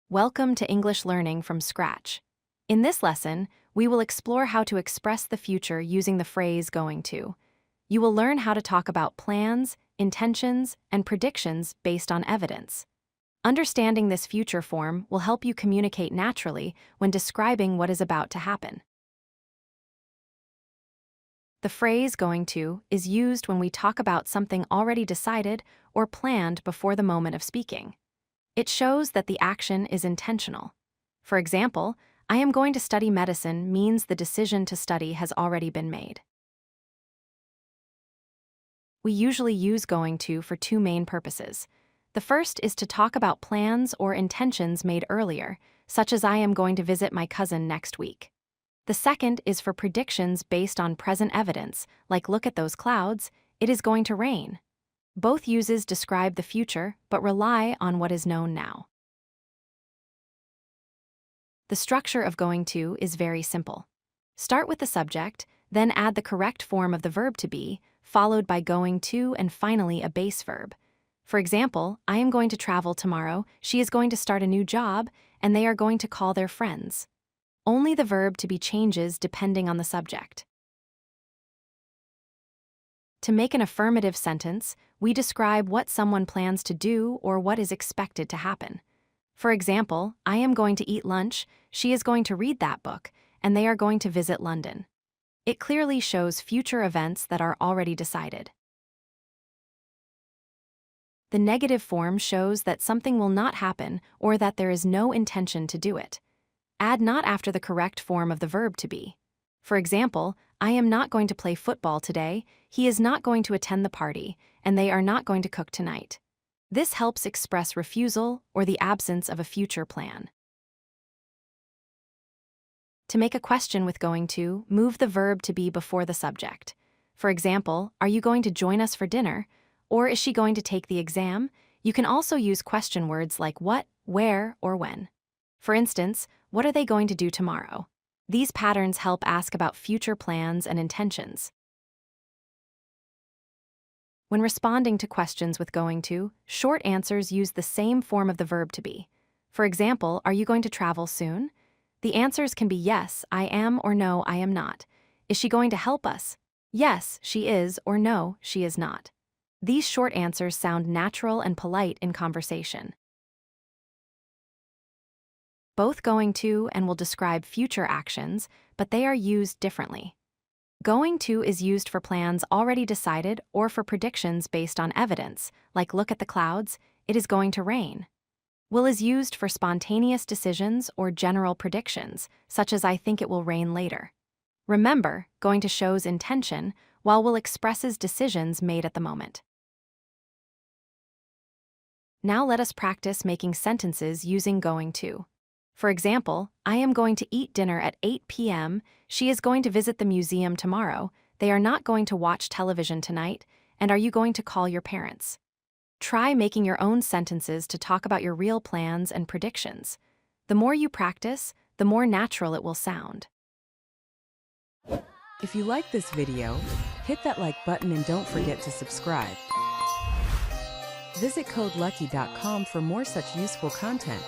Welcome to English Learning from Scratch. In this lesson, we will explore how to express the future using the phrase going to. You will learn how to talk about plans, intentions, and predictions based on evidence. Understanding this future form will help you communicate naturally when describing what is about to happen. The phrase going to is used when we talk about something already decided or planned before the moment of speaking. It shows that the action is intentional. For example, I am going to study medicine means the decision to study has already been made. We usually use going to for two main purposes. The first is to talk about plans or intentions made earlier, such as I am going to visit my cousin next week. The second is for predictions based on present evidence, like look at those clouds, it is going to rain. Both uses describe the future, but rely on what is known now. The structure of going to is very simple. Start with the subject, then add the correct form of the verb to be, followed by going to and finally a base verb. For example, I am going to travel tomorrow, she is going to start a new job, and they are going to call their friends. Only the verb to be changes depending on the subject. To make an affirmative sentence, we describe what someone plans to do or what is expected to happen. For example, I am going to eat lunch, she is going to read that book, and they are going to visit London. It clearly shows future events that are already decided. The negative form shows that something will not happen or that there is no intention to do it. Add not after the correct form of the verb to be. For example, I am not going to play football today, he is not going to attend the party, and they are not going to cook tonight. This helps express refusal or the absence of a future plan. To make a question with going to, move the verb to be before the subject. For example, are you going to join us for dinner? Or is she going to take the exam? You can also use question words like what, where, or when. For instance, what are they going to do tomorrow? These patterns help ask about future plans and intentions. When responding to questions with going to, short answers use the same form of the verb to be. For example, are you going to travel soon? The answers can be yes, I am, or no, I am not. Is she going to help us? Yes, she is, or no, she is not. These short answers sound natural and polite in conversation. Both going to and will describe future actions, but they are used differently. Going to is used for plans already decided or for predictions based on evidence, like look at the clouds, it is going to rain. Will is used for spontaneous decisions or general predictions, such as I think it will rain later. Remember, going to shows intention, while will expresses decisions made at the moment. Now let us practice making sentences using going to. For example, I am going to eat dinner at 8 p.m., she is going to visit the museum tomorrow, they are not going to watch television tonight, and are you going to call your parents? Try making your own sentences to talk about your real plans and predictions. The more you practice, the more natural it will sound. If you like this video, hit that like button and don't forget to subscribe. Visit codelucky.com for more such useful content.